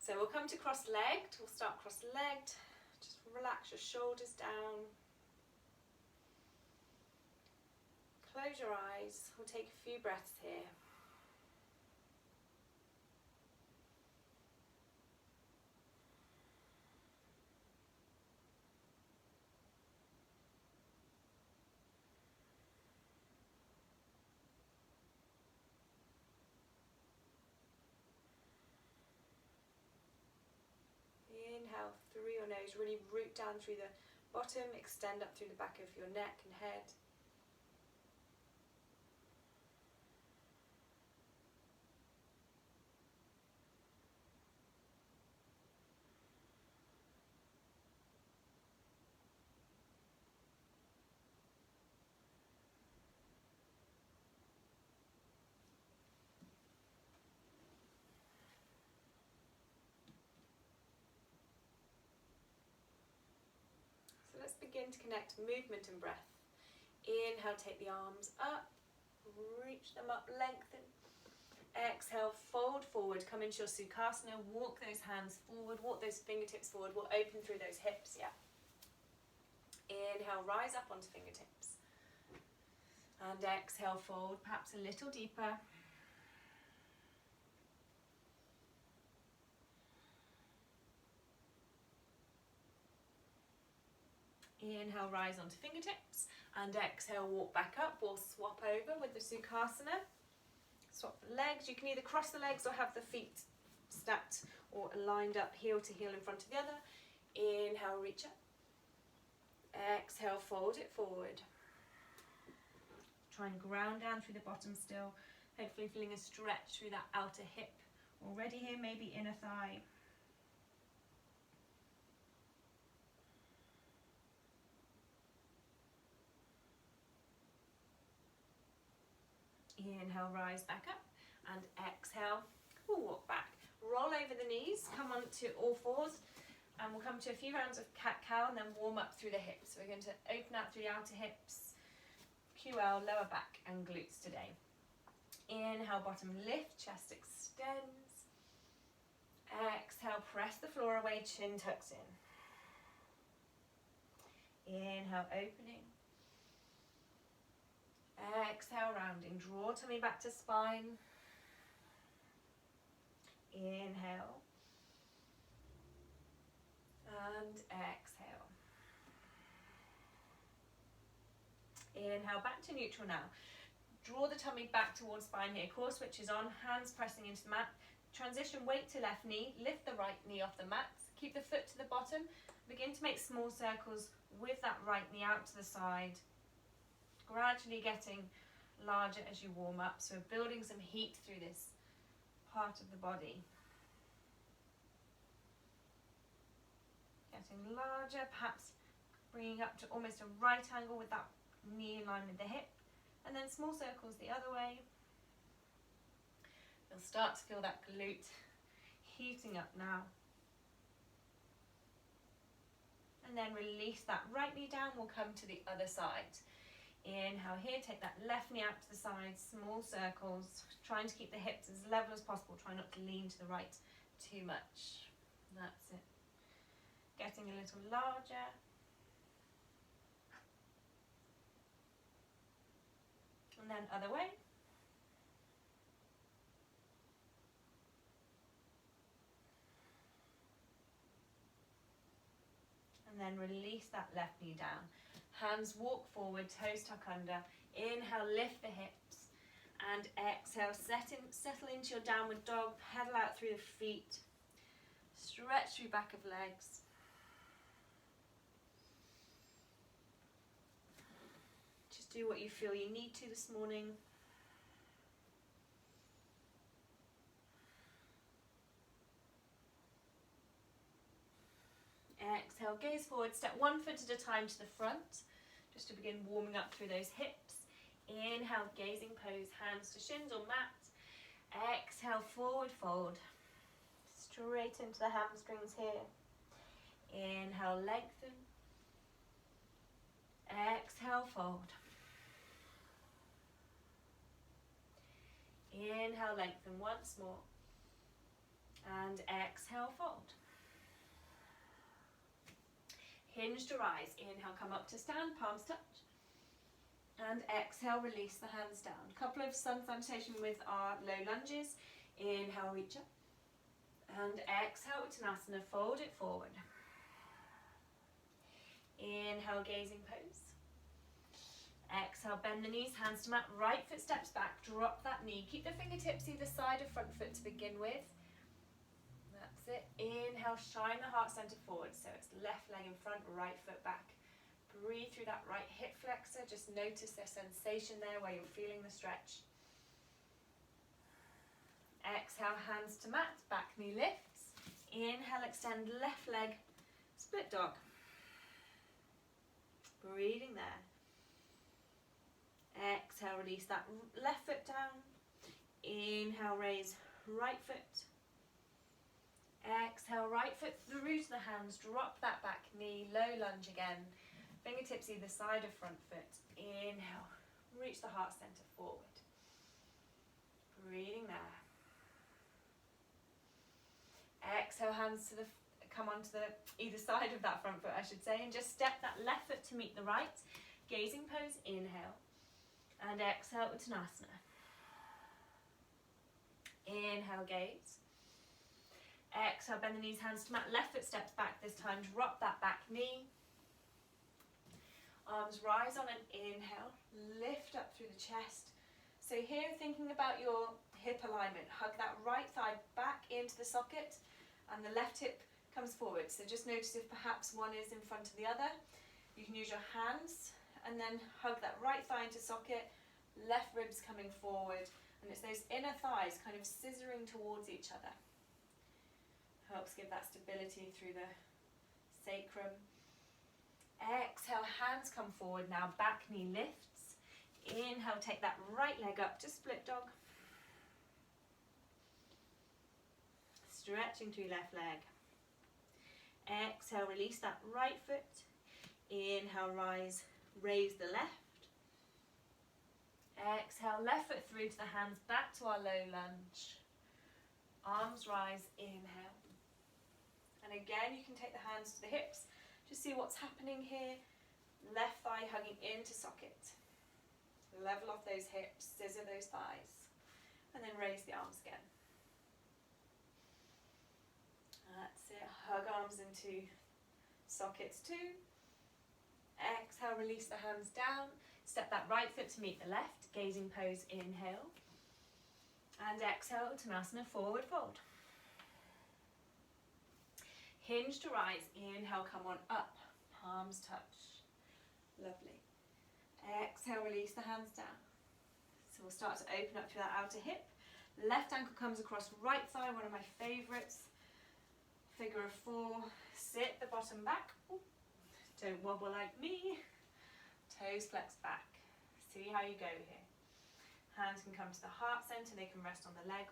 So we'll come to cross-legged. We'll start cross-legged. Just relax your shoulders down. Close your eyes. We'll take a few breaths here. Inhale through your nose, really root down through the bottom, extend up through the back of your neck and head. So let's begin to connect movement and breath. Inhale, take the arms up, reach them up, lengthen. Exhale, fold forward, come into your Sukhasana, walk those hands forward, walk those fingertips forward, we'll open through those hips, yeah. Inhale, rise up onto fingertips. And exhale, fold, perhaps a little deeper. Inhale, rise onto fingertips. And exhale, walk back up. We'll swap over with the Sukhasana. Swap the legs. You can either cross the legs or have the feet stacked or lined up, heel to heel in front of the other. Inhale, reach up. Exhale, fold it forward. Try and ground down through the bottom still. Hopefully feeling a stretch through that outer hip. Already here, maybe inner thigh. Inhale, rise back up, and exhale, we'll walk back. Roll over the knees, come on to all fours, and we'll come to a few rounds of cat-cow and then warm up through the hips. So we're going to open out through the outer hips, QL, lower back and glutes today. Inhale, bottom lift, chest extends. Exhale, press the floor away, chin tucks in. Inhale, opening. Exhale, rounding. Draw tummy back to spine. Inhale. And exhale. Inhale, back to neutral now. Draw the tummy back towards spine here. Core switches on, hands pressing into the mat. Transition weight to left knee. Lift the right knee off the mat. Keep the foot to the bottom. Begin to make small circles with that right knee out to the side. Gradually getting larger as you warm up. So we're building some heat through this part of the body. Getting larger, perhaps bringing up to almost a right angle with that knee in line with the hip. And then small circles the other way. You'll start to feel that glute heating up now. And then release that right knee down, we'll come to the other side. Inhale here, take that left knee out to the side, small circles, trying to keep the hips as level as possible, try not to lean to the right too much. That's it. Getting a little larger. And then other way. And then release that left knee down. Hands walk forward, toes tuck under. Inhale, lift the hips. And exhale, settle into your downward dog. Pedal out through the feet. Stretch through back of legs. Just do what you feel you need to this morning. Exhale, gaze forward, step 1 foot at a time to the front, just to begin warming up through those hips. Inhale, gazing pose, hands to shins or mat. Exhale, forward fold, straight into the hamstrings here. Inhale, lengthen. Exhale, fold. Inhale, lengthen once more. And exhale, fold. Hinge to rise. Inhale, come up to stand, palms touch. And exhale, release the hands down. Couple of sun salutation with our low lunges. Inhale, reach up. And exhale, Uttanasana, fold it forward. Inhale, gazing pose. Exhale, bend the knees, hands to mat, right foot steps back, drop that knee. Keep the fingertips either side of front foot to begin with. That's it. Inhale, shine the heart center forward. So it's left leg in front, right foot back. Breathe through that right hip flexor. Just notice the sensation there where you're feeling the stretch. Exhale, hands to mat, back knee lifts. Inhale, extend left leg, split dog. Breathing there. Exhale, release that left foot down. Inhale, raise right foot. Exhale, right foot through to the hands, drop that back knee, low lunge again. Fingertips either side of front foot. Inhale, reach the heart center forward. Breathing there. Exhale, hands to the, come onto the either side of that front foot, I should say, and just step that left foot to meet the right. Gazing pose, inhale. And exhale, Uttanasana. Inhale, gaze. Exhale, bend the knees, hands to mat, left foot steps back this time, drop that back knee. Arms rise on an inhale, lift up through the chest. So here, thinking about your hip alignment, hug that right thigh back into the socket and the left hip comes forward. So just notice if perhaps one is in front of the other. You can use your hands and then hug that right thigh into socket, left ribs coming forward, and it's those inner thighs kind of scissoring towards each other. Helps give that stability through the sacrum. Exhale, hands come forward now, back knee lifts. Inhale, take that right leg up to split dog. Stretching through left leg. Exhale, release that right foot. Inhale, rise, raise the left. Exhale, left foot through to the hands, back to our low lunge. Arms rise, inhale. And again, you can take the hands to the hips. Just see what's happening here. Left thigh hugging into socket. Level off those hips, scissor those thighs. And then raise the arms again. That's it. Hug arms into sockets too. Exhale, release the hands down. Step that right foot to meet the left. Gazing pose, inhale. And exhale, Uttanasana, forward fold. Hinge to rise. Inhale, come on up. Palms touch. Lovely. Exhale, release the hands down. So we'll start to open up through that outer hip. Left ankle comes across right thigh, one of my favourites. Figure of four. Sit the bottom back. Ooh. Don't wobble like me. Toes flex back. See how you go here. Hands can come to the heart center, they can rest on the leg,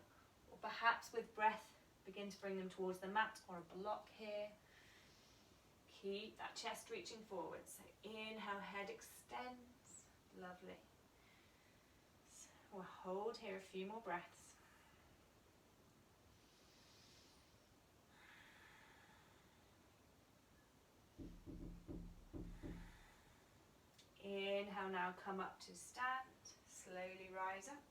or perhaps with breath, begin to bring them towards the mat or a block here. Keep that chest reaching forward. So inhale, head extends. Lovely. So we'll hold here a few more breaths. Inhale, now come up to stand. Slowly rise up.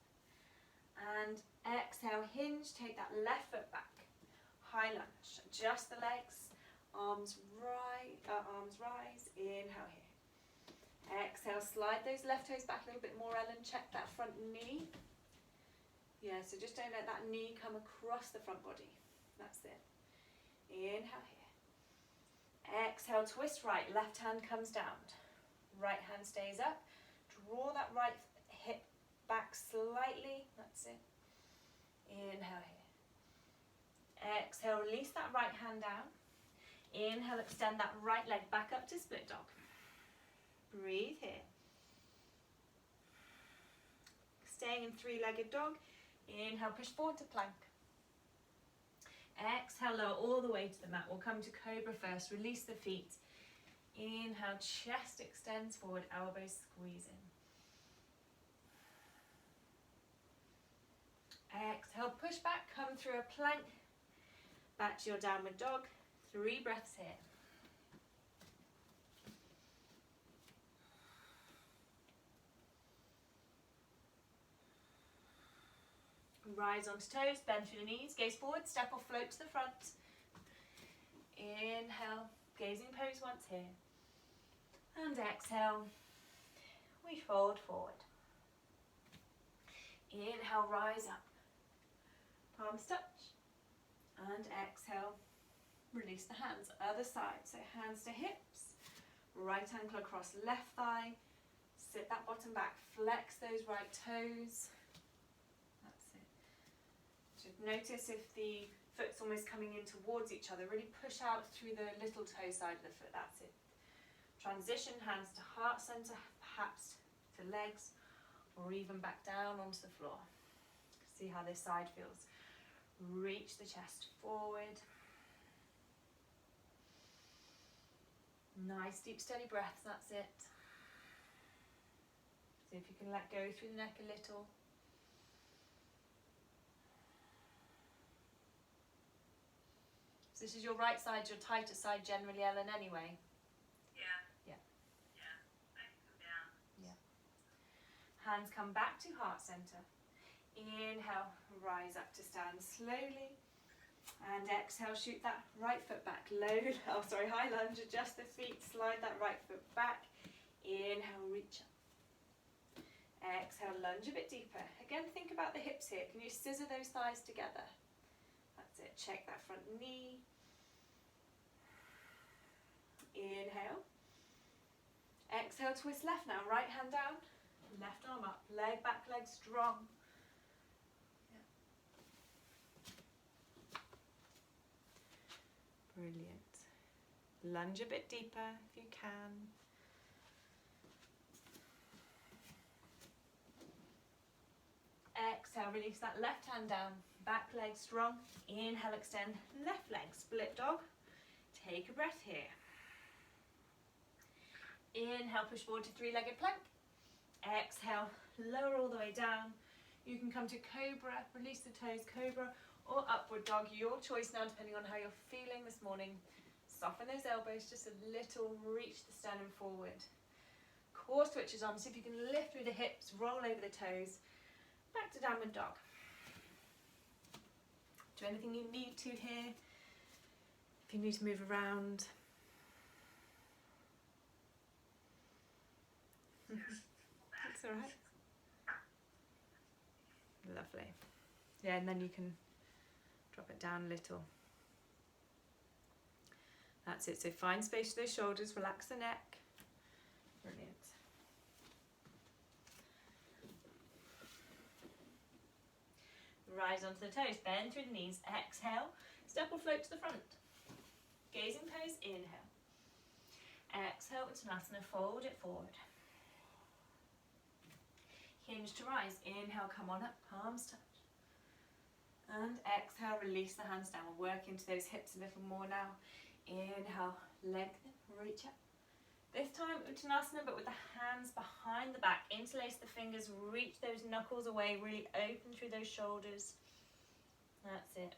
And exhale, hinge, take that left foot back. High lunge, adjust the legs, arms rise, inhale here. Exhale, slide those left toes back a little bit more, Ellen, check that front knee. Yeah, so just don't let that knee come across the front body. That's it. Inhale here. Exhale, twist right, left hand comes down. Right hand stays up. Draw that right hip back slightly. That's it. Inhale here. Exhale, release that right hand down. Inhale, extend that right leg back up to split dog. Breathe here. Staying in three-legged dog. Inhale, push forward to plank. Exhale, lower all the way to the mat. We'll come to cobra first. Release the feet. Inhale, chest extends forward, elbows squeeze in. Exhale, push back, come through a plank. Back to your downward dog. 3 breaths here. Rise onto toes, bend through the knees, gaze forward, step or float to the front. Inhale, gazing pose once here. And exhale, we fold forward. Inhale, rise up. Palms touch. And exhale, release the hands. Other side, so hands to hips. Right ankle across left thigh. Sit that bottom back, flex those right toes. That's it. Just notice if the foot's almost coming in towards each other. Really push out through the little toe side of the foot. That's it. Transition, hands to heart center, perhaps to legs, or even back down onto the floor. See how this side feels. Reach the chest forward. Nice, deep, steady breaths, that's it. See if you can let go through the neck a little. So this is your right side, your tighter side generally, Ellen, anyway? Yeah. I can come down. Yeah. Hands come back to heart center. Inhale, rise up to stand slowly. And exhale, shoot that right foot back. High lunge, adjust the feet, slide that right foot back. Inhale, reach up. Exhale, lunge a bit deeper. Again, think about the hips here. Can you scissor those thighs together? That's it, check that front knee. Inhale. Exhale, twist left now. Right hand down, left arm up. Leg back, leg strong. Brilliant. Lunge a bit deeper if you can. Exhale, release that left hand down. Back leg strong. Inhale, extend. Left leg, split dog. Take a breath here. Inhale, push forward to 3-legged plank. Exhale, lower all the way down. You can come to cobra, release the toes, cobra, or upward dog, your choice now depending on how you're feeling this morning. Soften those elbows just a little, reach the sternum forward. Core switches on, so if you can lift through the hips, roll over the toes. Back to downward dog. Do anything you need to here. If you need to move around. That's all right. Lovely. Yeah, and then you can drop it down a little. That's it. So find space for those shoulders, relax the neck. Brilliant. Rise onto the toes, bend through the knees, exhale, step or float to the front. Gazing pose, inhale. Exhale, Uttanasana, fold it forward. Hinge to rise, inhale, come on up, palms touch. And exhale, release the hands down. We'll work into those hips a little more now. Inhale, lengthen, reach up. This time Uttanasana, but with the hands behind the back. Interlace the fingers, reach those knuckles away, really open through those shoulders. That's it.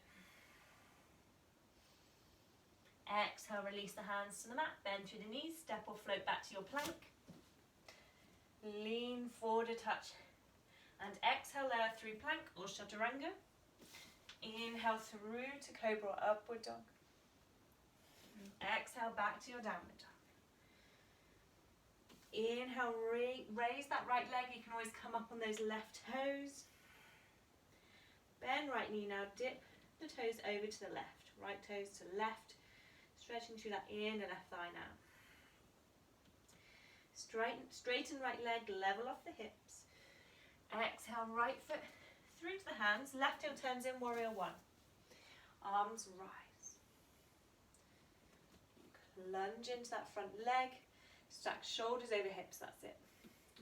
Exhale, release the hands to the mat, bend through the knees, step or float back to your plank. Lean forward a touch. And exhale there through plank or chaturanga. Inhale through to cobra or upward dog. Exhale back to your downward dog. Inhale, raise that right leg. You can always come up on those left toes. Bend right knee now, dip the toes over to the left. Right toes to left. Stretching through that inner left thigh now. Straighten right leg, level off the hips. Exhale, right foot through to the hands. Left heel turns in, warrior one. Arms rise. Lunge into that front leg. Stack shoulders over hips, that's it.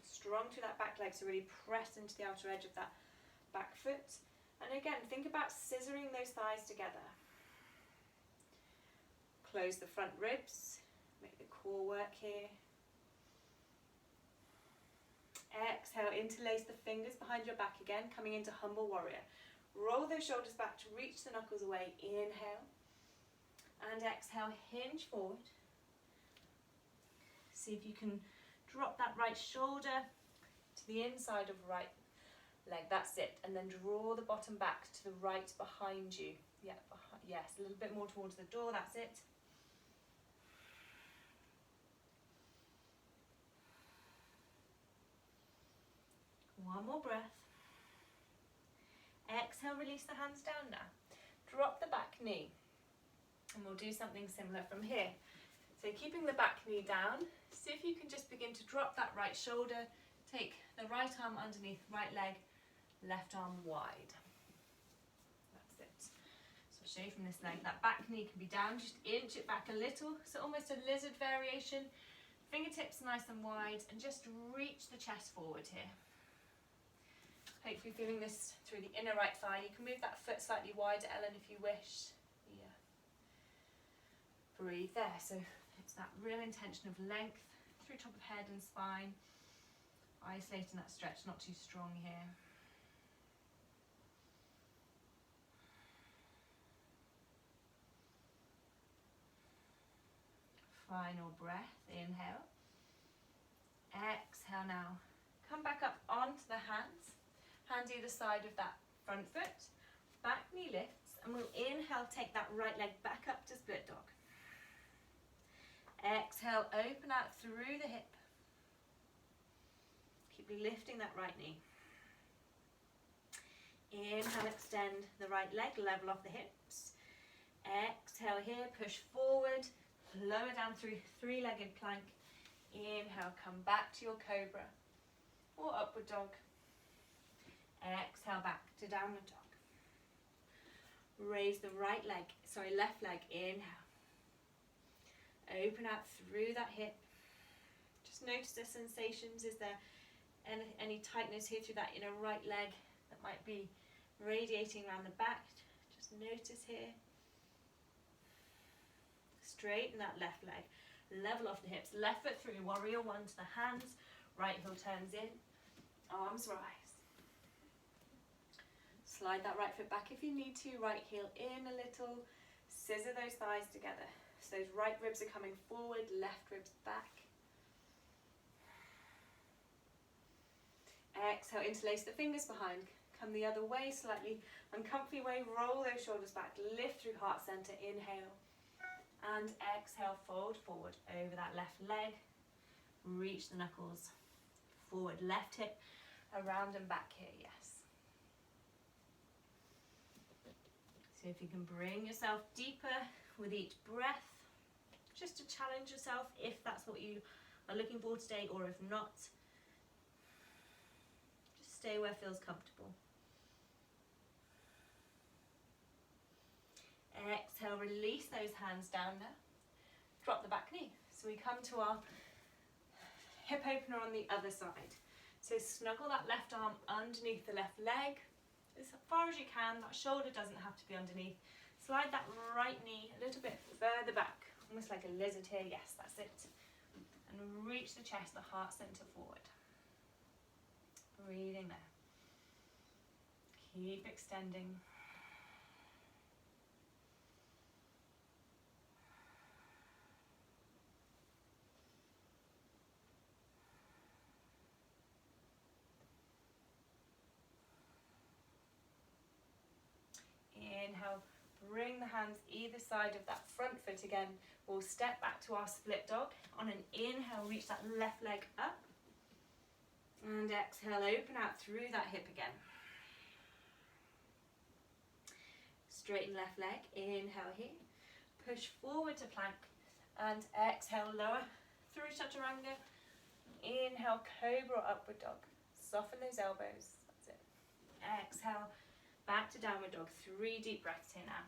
Strong through that back leg, so really press into the outer edge of that back foot. And again, think about scissoring those thighs together. Close the front ribs, make the core work here. Exhale, interlace the fingers behind your back again, coming into humble warrior. Roll those shoulders back to reach the knuckles away. Inhale. And exhale, hinge forward. See if you can drop that right shoulder to the inside of right leg. That's it. And then draw the bottom back to the right behind you. Yeah, yes, a little bit more towards the door. That's it. One more breath. Exhale, release the hands down now. Drop the back knee. And we'll do something similar from here. So keeping the back knee down, see if you can just begin to drop that right shoulder. Take the right arm underneath right leg, left arm wide. That's it. So I'll show you from this leg. That back knee can be down, just inch it back a little. So almost a lizard variation. Fingertips nice and wide, and just reach the chest forward here. Hopefully feeling this through the inner right thigh. You can move that foot slightly wider, Ellen, if you wish. Yeah. Breathe there. So it's that real intention of length through top of head and spine. Isolating that stretch, not too strong here. Final breath. Inhale. Exhale now. Come back up onto the hands. Hands either side of that front foot. Back knee lifts. And we'll inhale, take that right leg back up to split dog. Exhale, open out through the hip. Keep lifting that right knee. Inhale, extend the right leg, level off the hips. Exhale here, push forward. Lower down through three-legged plank. Inhale, come back to your cobra or upward dog. Exhale, back to downward dog. Raise the left leg, inhale. Open out through that hip. Just notice the sensations. Is there any tightness here through that inner right leg that might be radiating around the back? Just notice here. Straighten that left leg. Level off the hips. Left foot through, warrior one to the hands. Right heel turns in. Arms rise. Slide that right foot back if you need to. Right heel in a little. Scissor those thighs together. So those right ribs are coming forward, left ribs back. Exhale, interlace the fingers behind. Come the other way, slightly uncomfy way. Roll those shoulders back. Lift through heart center. Inhale. And exhale, fold forward over that left leg. Reach the knuckles forward. Left hip around and back here, yes. So if you can bring yourself deeper with each breath, just to challenge yourself if that's what you are looking for today, or if not, just stay where it feels comfortable. Exhale, release those hands down now. Drop the back knee. So we come to our hip opener on the other side. So snuggle that left arm underneath the left leg as far as you can. That shoulder doesn't have to be underneath. Slide that right knee a little bit further back, almost like a lizard here. Yes, that's it. And reach the chest, the heart center forward. Breathing there. Keep extending. Inhale, bring the hands either side of that front foot again. We'll step back to our split dog. On an inhale, reach that left leg up. And exhale, open out through that hip again. Straighten left leg, inhale here. Push forward to plank. And exhale, lower through chaturanga. Inhale, cobra or upward dog. Soften those elbows, that's it. Exhale. Back to downward dog. 3 deep breaths here now.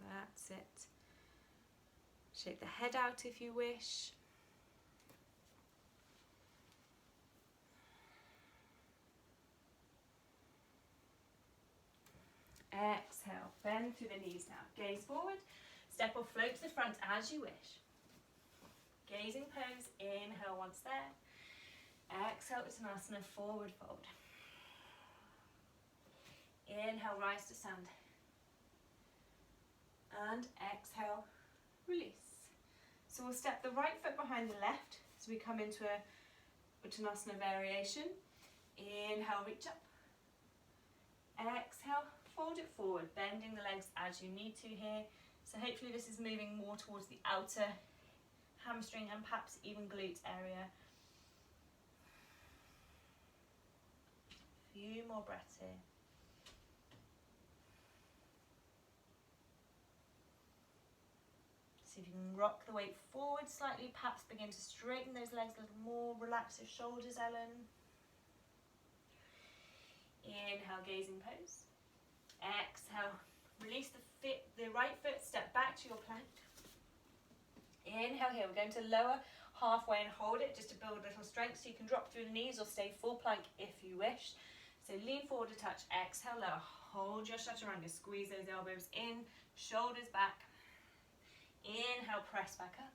That's it. Shake the head out if you wish. Exhale, bend through the knees now. Gaze forward. Step or float to the front as you wish. Gazing pose. Inhale once there. Exhale, Uttanasana, forward fold. Inhale, rise to stand. And exhale, release. So we'll step the right foot behind the left as we come into a Uttanasana variation. Inhale, reach up. Exhale, fold it forward, bending the legs as you need to here. So hopefully this is moving more towards the outer hamstring and perhaps even glute area. Few more breaths here. See if you can rock the weight forward slightly, perhaps begin to straighten those legs a little more. Relax your shoulders, Ellen. Inhale, gazing pose. Exhale, release the right foot, step back to your plank. Inhale here, we're going to lower halfway and hold it just to build a little strength, so you can drop through the knees or stay full plank if you wish. So lean forward a touch, exhale, lower, hold your chaturanga, squeeze those elbows in, shoulders back. Inhale, press back up.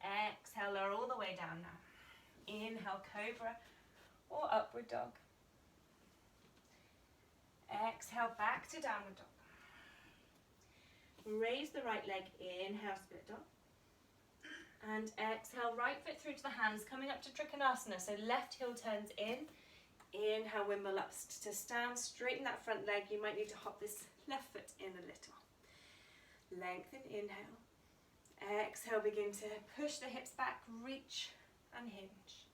Exhale, lower all the way down now. Inhale, cobra or upward dog. Exhale, back to downward dog. Raise the right leg, inhale, split dog. And exhale, right foot through to the hands, coming up to Trikonasana. So left heel turns in. Inhale, wimble up to stand. Straighten that front leg. You might need to hop this left foot in a little. Lengthen, inhale. Exhale, begin to push the hips back, reach and hinge.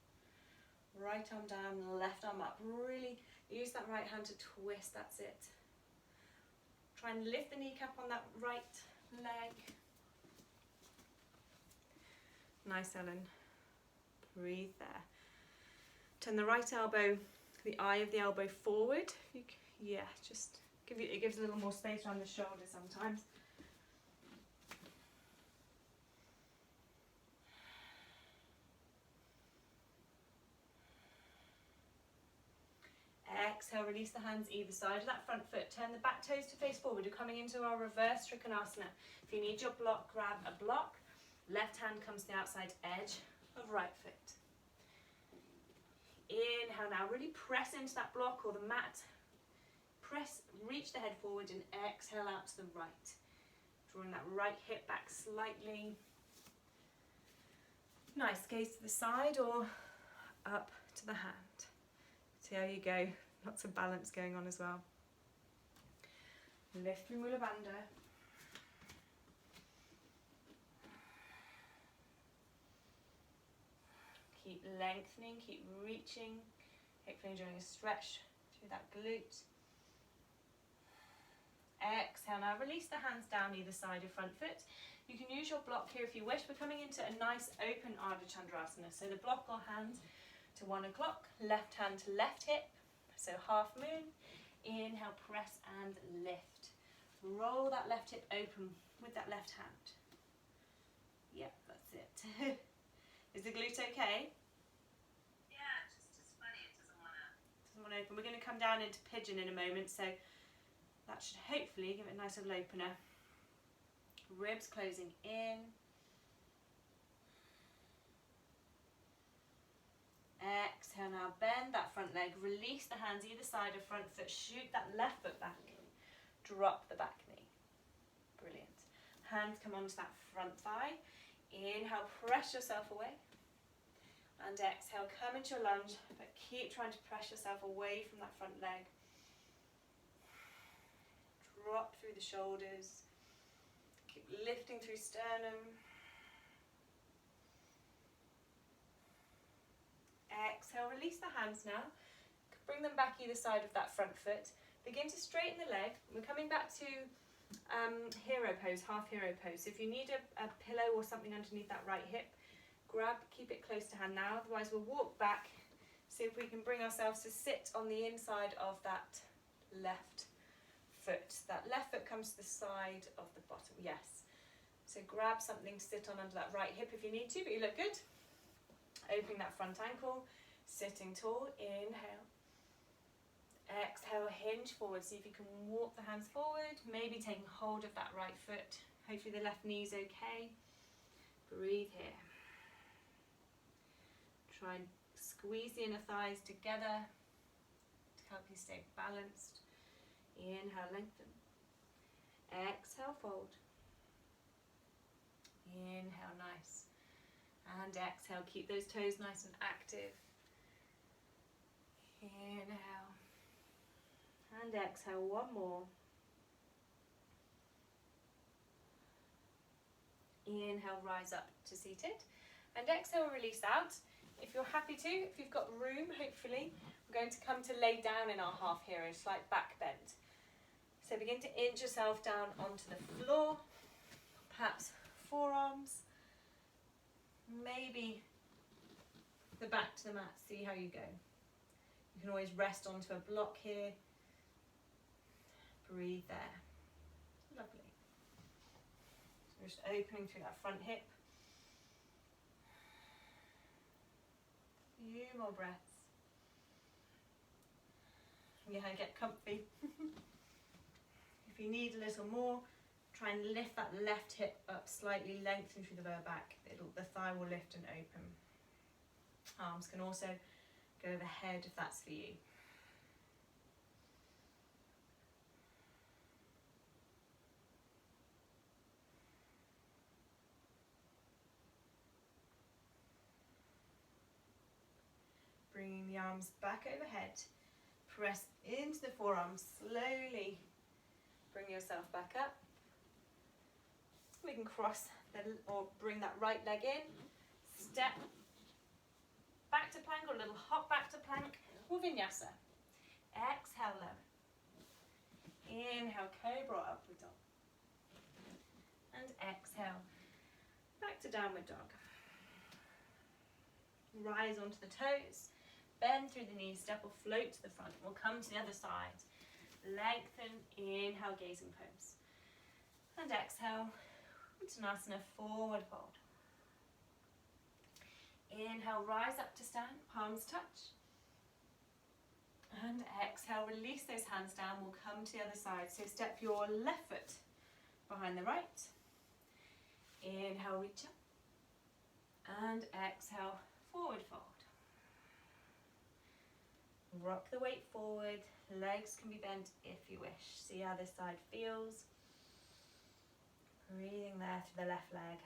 Right arm down, left arm up. Really use that right hand to twist, that's it. Try and lift the kneecap on that right leg. Nice, Ellen. Breathe there. Turn the right elbow, the eye of the elbow forward. Just it gives a little more space around the shoulder sometimes. Exhale, release the hands either side of that front foot. Turn the back toes to face forward. You're coming into our reverse Trikonasana. If you need your block, grab a block. Left hand comes to the outside edge of right foot. Inhale now, really press into that block or the mat. Press, reach the head forward and exhale out to the right. Drawing that right hip back slightly. Nice, gaze to the side or up to the hand. See how you go. Lots of balance going on as well. Lift through Mula Bandha. Keep lengthening, keep reaching. Hopefully enjoying a stretch through that glute. Exhale now, release the hands down either side of front foot. You can use your block here if you wish. We're coming into a nice open Ardha Chandrasana. So the block or hand to 1 o'clock, left hand to left hip, so half moon. Inhale, press and lift. Roll that left hip open with that left hand. Yep, that's it. Is the glute okay? Yeah, it's funny, it doesn't want to open. We're going to come down into pigeon in a moment, so that should hopefully give it a nice little opener. Ribs closing in. Exhale now, bend that front leg, release the hands either side of front foot, shoot that left foot back, drop the back knee. Brilliant. Hands come onto that front thigh. Inhale, press yourself away. And exhale, come into your lunge, but keep trying to press yourself away from that front leg. Drop through the shoulders. Keep lifting through sternum. Exhale, release the hands now. Bring them back either side of that front foot. Begin to straighten the leg. We're coming back to hero pose, half hero pose. So if you need a pillow or something underneath that right hip, keep it close to hand now. Otherwise we'll walk back, see if we can bring ourselves to sit on the inside of that left foot. That left foot comes to the side of the bottom, yes. So grab something, sit on under that right hip if you need to, but you look good. Opening that front ankle, sitting tall, inhale. Exhale, hinge forward. See if you can walk the hands forward, maybe taking hold of that right foot. Hopefully the left knee is okay. Breathe here. Try and squeeze the inner thighs together to help you stay balanced. Inhale, lengthen. Exhale, fold. Inhale, nice. And exhale, keep those toes nice and active. Inhale. And exhale, one more. Inhale, rise up to seated. And exhale, release out. If you're happy to, if you've got room, hopefully, we're going to come to lay down in our half here, a slight back bend. So begin to inch yourself down onto the floor, perhaps forearms, maybe the back to the mat, see how you go. You can always rest onto a block here. Breathe there. Lovely. So just opening through that front hip. Few more breaths. Yeah, get comfy. If you need a little more, try and lift that left hip up slightly, lengthen through the lower back. The thigh will lift and open. Arms can also go overhead if that's for you. Bringing the arms back overhead. Press into the forearms slowly. Bring yourself back up. We can cross or bring that right leg in. Step back to plank or a little hop back to plank or vinyasa. Exhale, low. Inhale, cobra, upward dog. And exhale, back to downward dog. Rise onto the toes. Bend through the knees, step or float to the front. We'll come to the other side. Lengthen, inhale, gazing pose. And exhale, Uttanasana, forward fold. Inhale, rise up to stand, palms touch. And exhale, release those hands down. We'll come to the other side. So step your left foot behind the right. Inhale, reach up. And exhale, forward fold. Rock the weight forward, legs can be bent if you wish. See how this side feels. Breathing there through the left leg.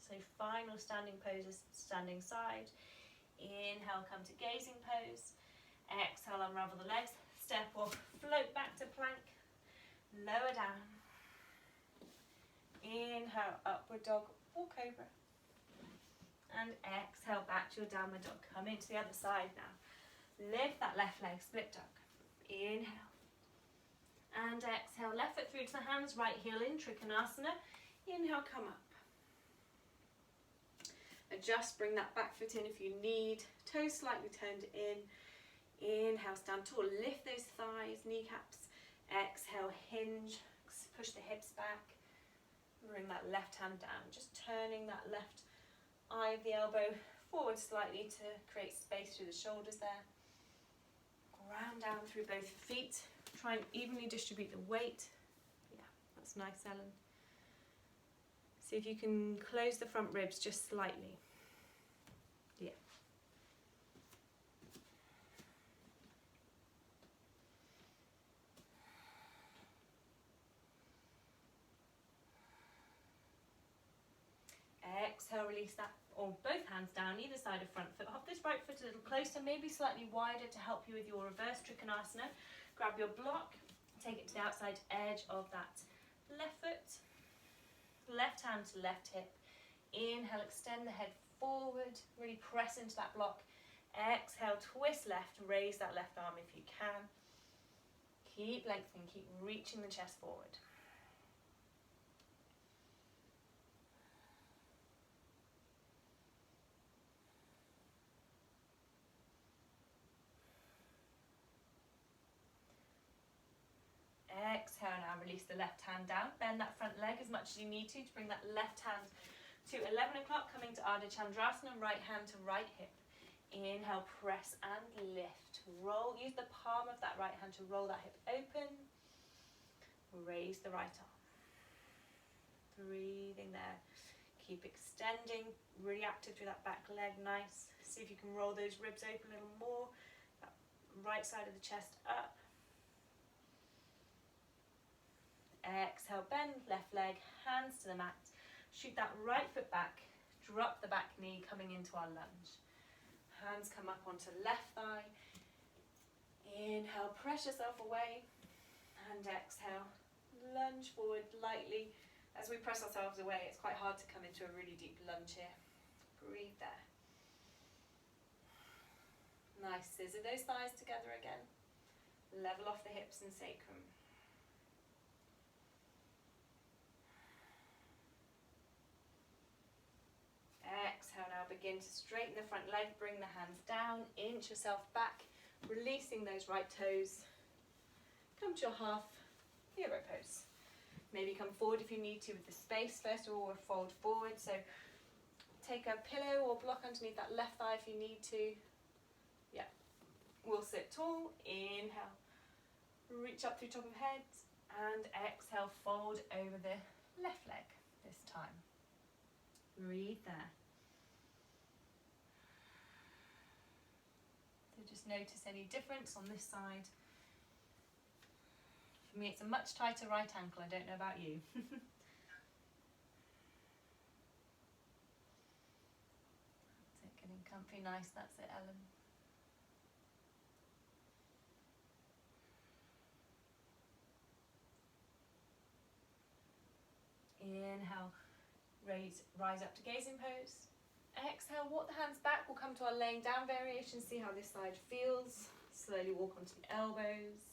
So final standing poses, standing side. Inhale, come to gazing pose. Exhale, unravel the legs. Step or float back to plank. Lower down. Inhale, upward dog or cobra. And exhale, back to your downward dog. Come into the other side now. Lift that left leg, split dog. Inhale. And exhale, left foot through to the hands, right heel in, Trikonasana. Inhale, come up. Adjust, bring that back foot in if you need. Toes slightly turned in. Inhale, stand tall. Lift those thighs, kneecaps. Exhale, hinge. Push the hips back. Bring that left hand down. Just turning that left eye of the elbow forward slightly to create space through the shoulders there. Ground down through both feet. Try and evenly distribute the weight. Yeah, that's nice, Ellen. See if you can close the front ribs just slightly. Yeah. Exhale, release that, or both hands down, either side of front foot. Hop this right foot a little closer, maybe slightly wider to help you with your reverse Trikonasana. Grab your block, take it to the outside edge of that left foot. Left hand to left hip. Inhale, extend the head forward, really press into that block. Exhale, twist left, raise that left arm if you can. Keep lengthening, keep reaching the chest forward. Exhale now, release the left hand down. Bend that front leg as much as you need to bring that left hand to 11 o'clock, coming to Ardha Chandrasana, right hand to right hip. Inhale, press and lift. Roll, use the palm of that right hand to roll that hip open. Raise the right arm. Breathing there. Keep extending, really active through that back leg, nice. See if you can roll those ribs open a little more. That right side of the chest up. Exhale, bend left leg, hands to the mat. Shoot that right foot back, drop the back knee coming into our lunge. Hands come up onto left thigh. Inhale, press yourself away, and exhale, lunge forward lightly. As we press ourselves away, it's quite hard to come into a really deep lunge here. Breathe there. Nice, scissor those thighs together again. Level off the hips and sacrum. Exhale, now begin to straighten the front leg, bring the hands down, inch yourself back, releasing those right toes. Come to your half hero pose. Maybe come forward if you need to with the space. First of all, we'll fold forward, so take a pillow or block underneath that left thigh if you need to. Yeah, we'll sit tall, inhale, reach up through top of head, and exhale, fold over the left leg this time. Breathe there. So just notice any difference on this side. For me, it's a much tighter right ankle. I don't know about you. That's it, getting comfy, nice. That's it, Ellen. Inhale, rise up to gazing pose. Exhale, walk the hands back. We'll come to our laying down variation. See how this side feels. Slowly walk onto the elbows.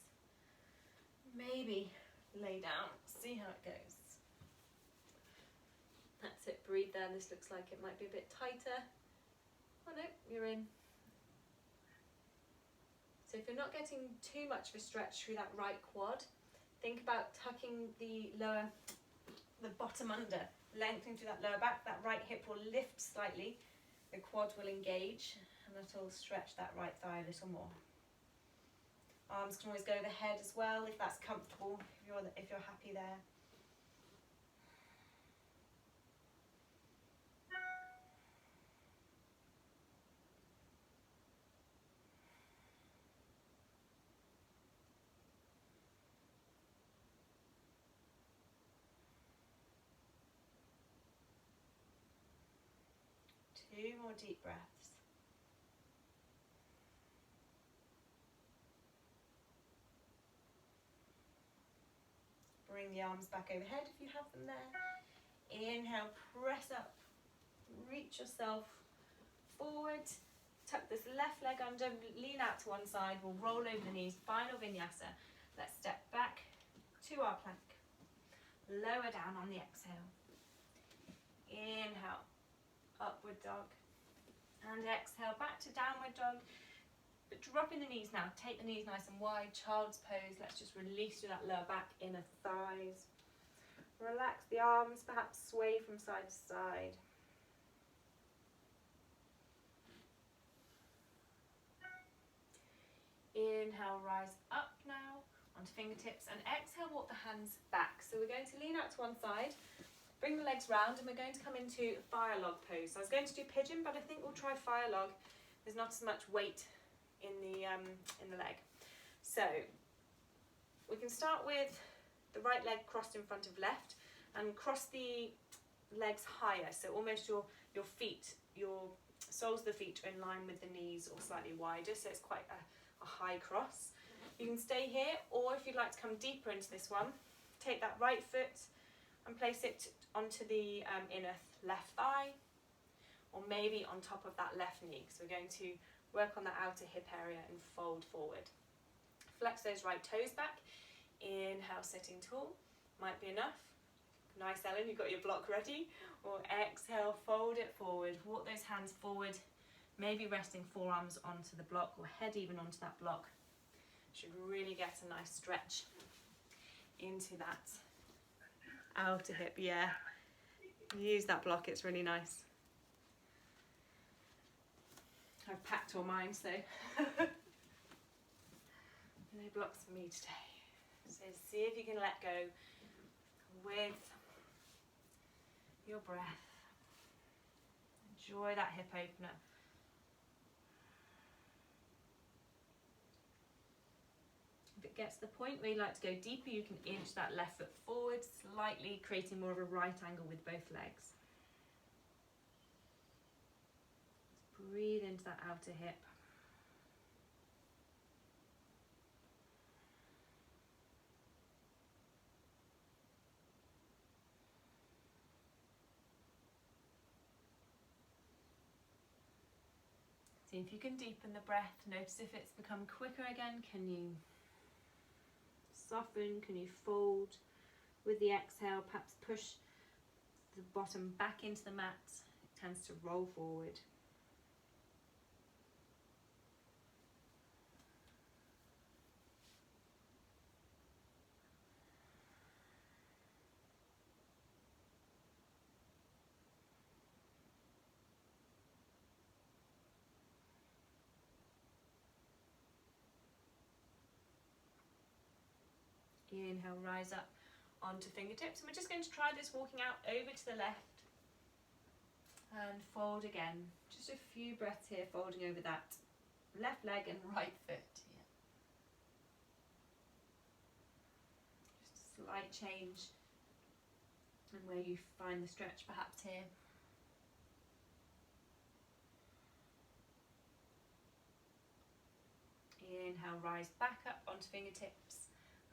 Maybe lay down, see how it goes. That's it, breathe there. This looks like it might be a bit tighter. Oh no, you're in. So if you're not getting too much of a stretch through that right quad, think about tucking the bottom under, lengthening through that lower back. That right hip will lift slightly, the quad will engage, and it'll stretch that right thigh a little more. Arms can always go overhead as well if that's comfortable, if you're happy there. Two more deep breaths. Bring the arms back overhead if you have them there. Inhale, press up, reach yourself forward, tuck this left leg under, lean out to one side, we'll roll over the knees, final vinyasa. Let's step back to our plank. Lower down on the exhale. Inhale, upward dog. And exhale, back to downward dog. But drop in the knees now, take the knees nice and wide, child's pose. Let's just release through that lower back, inner thighs. Relax the arms, perhaps sway from side to side. Inhale, rise up now onto fingertips, and exhale, walk the hands back. So we're going to lean out to one side, bring the legs round, and we're going to come into fire log pose. So I was going to do pigeon, but I think we'll try fire log. There's not as much weight in the leg. So we can start with the right leg crossed in front of left and cross the legs higher, so almost your feet, your soles of the feet are in line with the knees or slightly wider, so it's quite a high cross. You can stay here, or if you'd like to come deeper into this one, take that right foot and place it onto the inner left thigh, or maybe on top of that left knee. So we're going to work on that outer hip area and fold forward. Flex those right toes back. Inhale, sitting tall. Might be enough. Nice, Ellen, you've got your block ready. Or exhale, fold it forward. Walk those hands forward. Maybe resting forearms onto the block or head even onto that block. Should really get a nice stretch into that outer hip. Yeah, use that block, it's really nice. I've packed all mine, so no blocks for me today. So see if you can let go with your breath. Enjoy that hip opener. If it gets to the point where you like to go deeper, you can inch that left foot forward slightly, creating more of a right angle with both legs. Just breathe into that outer hip. See if you can deepen the breath. Notice if it's become quicker again. Can you soften? Can you fold? With the exhale, perhaps push the bottom back into the mat. It tends to roll forward. Inhale, rise up onto fingertips. And we're just going to try this walking out over to the left. And fold again. Just a few breaths here, folding over that left leg and right foot. Yeah. Just a slight change in where you find the stretch perhaps here. Inhale, rise back up onto fingertips.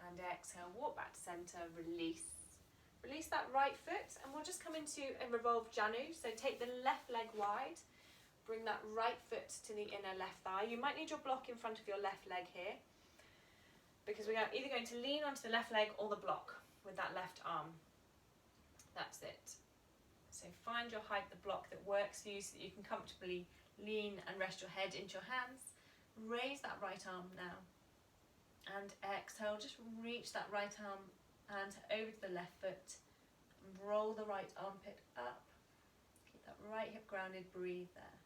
And exhale, walk back to centre, release. Release that right foot, and we'll just come into a revolved Janu. So take the left leg wide, bring that right foot to the inner left thigh. You might need your block in front of your left leg here, because we are either going to lean onto the left leg or the block with that left arm. That's it. So find your height, the block that works for you so that you can comfortably lean and rest your head into your hands. Raise that right arm now. And exhale, just reach that right arm and over to the left foot. And roll the right armpit up. Keep that right hip grounded, breathe there.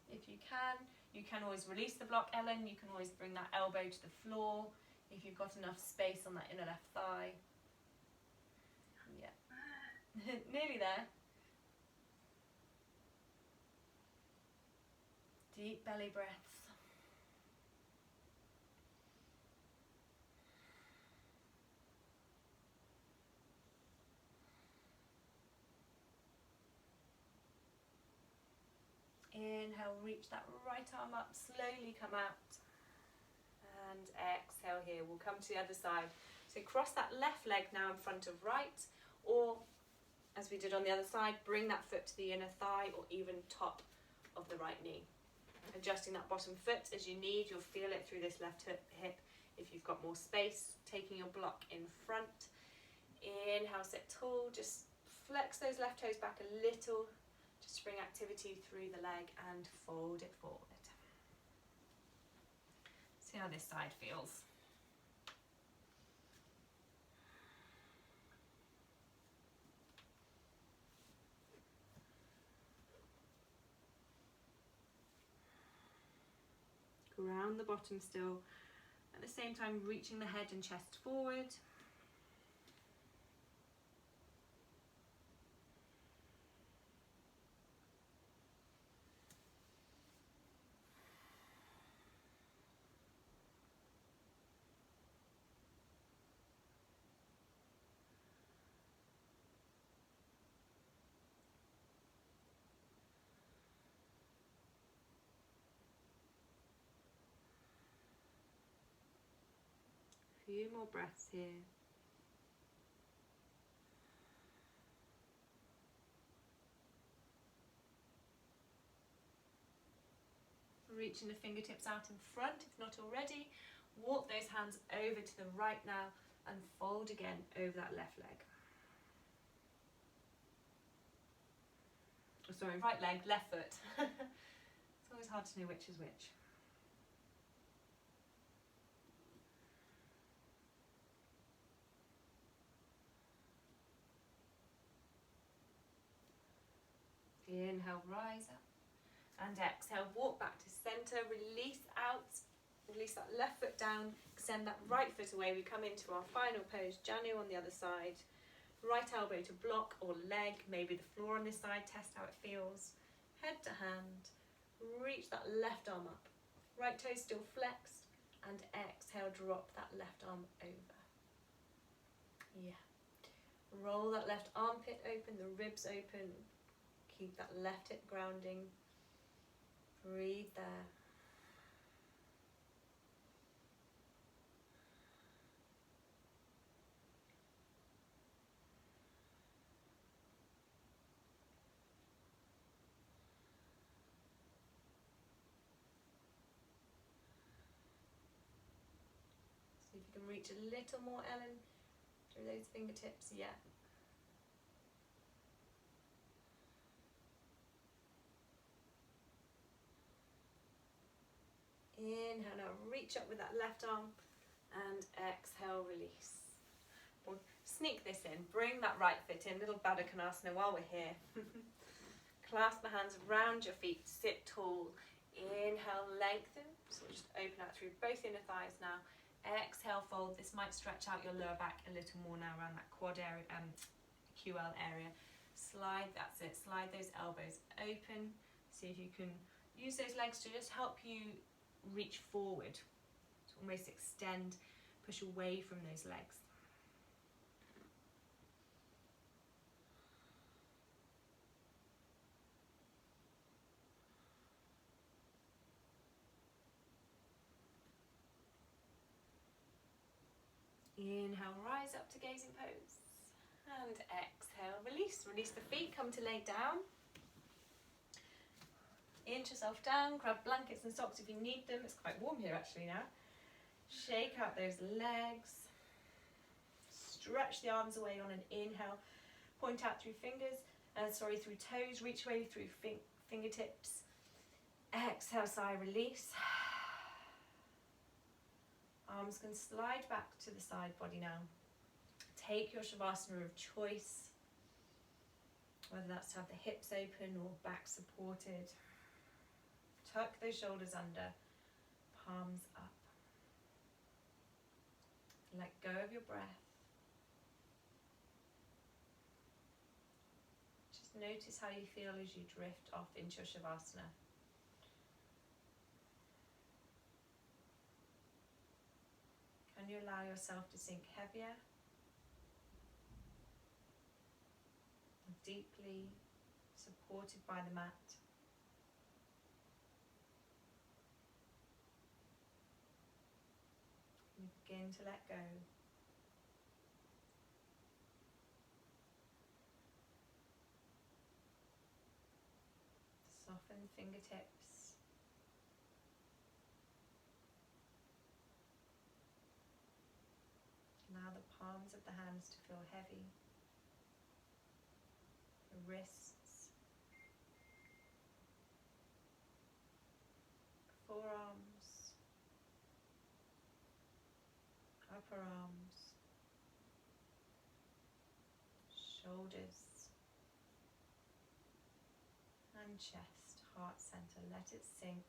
If you can always release the block, Ellen. You can always bring that elbow to the floor if you've got enough space on that inner left thigh. Yeah, nearly there. Deep belly breaths. Inhale, reach that right arm up, slowly come out. And exhale here, we'll come to the other side. So cross that left leg now in front of right, or as we did on the other side, bring that foot to the inner thigh or even top of the right knee. Adjusting that bottom foot as you need. You'll feel it through this left hip if you've got more space. Taking your block in front. Inhale, sit tall. Just flex those left toes back a little. Just bring activity through the leg and fold it forward. See how this side feels. Ground the bottom still, at the same time reaching the head and chest forward. Few more breaths here. Reaching the fingertips out in front if not already. Walk those hands over to the right now and fold again over that left leg. Oh, sorry, right leg, left foot. It's always hard to know which is which. Inhale, rise up. And exhale, walk back to center, release out. Release that left foot down, extend that right foot away. We come into our final pose, Janu on the other side. Right elbow to block or leg, maybe the floor on this side, test how it feels. Head to hand, reach that left arm up. Right toe still flexed, and exhale, drop that left arm over. Yeah. Roll that left armpit open, the ribs open. Keep that left hip grounding. Breathe there. See if you can reach a little more, Ellen, through those fingertips. Yeah. Inhale, now reach up with that left arm, and exhale, release. We'll sneak this in, bring that right foot in, little Baddha Konasana while we're here. Clasp the hands around your feet, sit tall. Inhale, lengthen, so we'll just open out through both inner thighs now. Exhale, fold. This might stretch out your lower back a little more now around that quad area, QL area. Slide, that's it, slide those elbows open. See if you can use those legs to just help you reach forward, to almost extend, push away from those legs. Inhale, rise up to gazing pose. And exhale, release. Release the feet, come to lay down. Inch yourself down, grab blankets and socks if you need them. It's quite warm here actually now. Shake out those legs. Stretch the arms away on an inhale. Point out through through toes. Reach away through fingertips. Exhale, sigh, release. Arms can slide back to the side body now. Take your Shavasana of choice, whether that's to have the hips open or back supported. Tuck those shoulders under, palms up. Let go of your breath. Just notice how you feel as you drift off into your Shavasana. Can you allow yourself to sink heavier, deeply supported by the mat? You begin to let go. Soften the fingertips. Allow the palms of the hands to feel heavy. The wrists, forearms, upper arms, shoulders, and chest, heart center. Let it sink.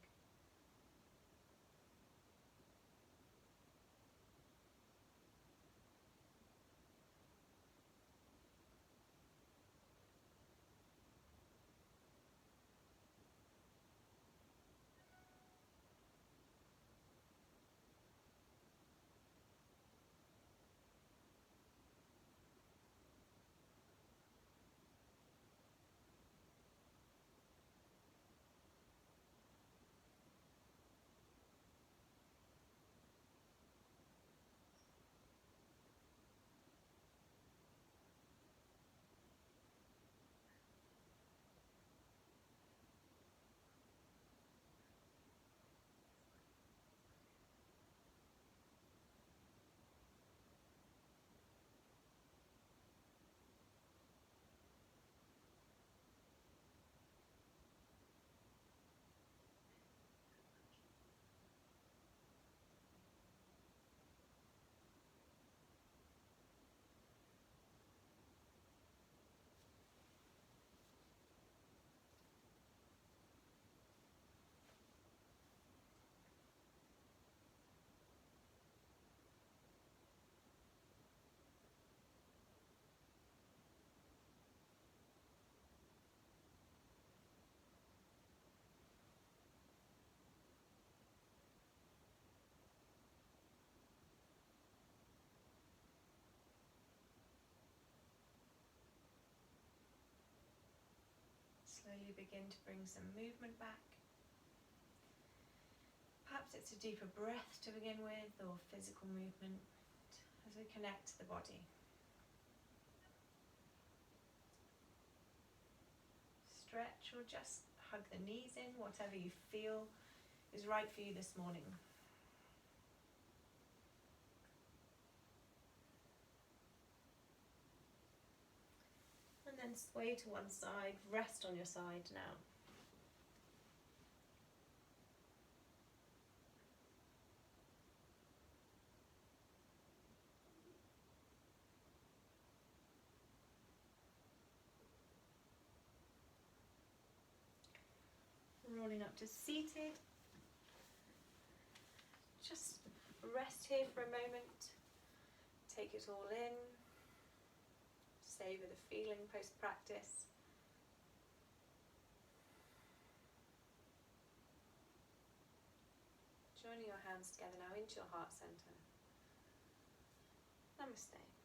slowly begin to bring some movement back. Perhaps it's a deeper breath to begin with, or physical movement as we connect to the body. Stretch or just hug the knees in, whatever you feel is right for you this morning. And then sway to one side, rest on your side now. Rolling up to seated. Just rest here for a moment. Take it all in. Savour the feeling post-practice. Joining your hands together now into your heart centre. Namaste.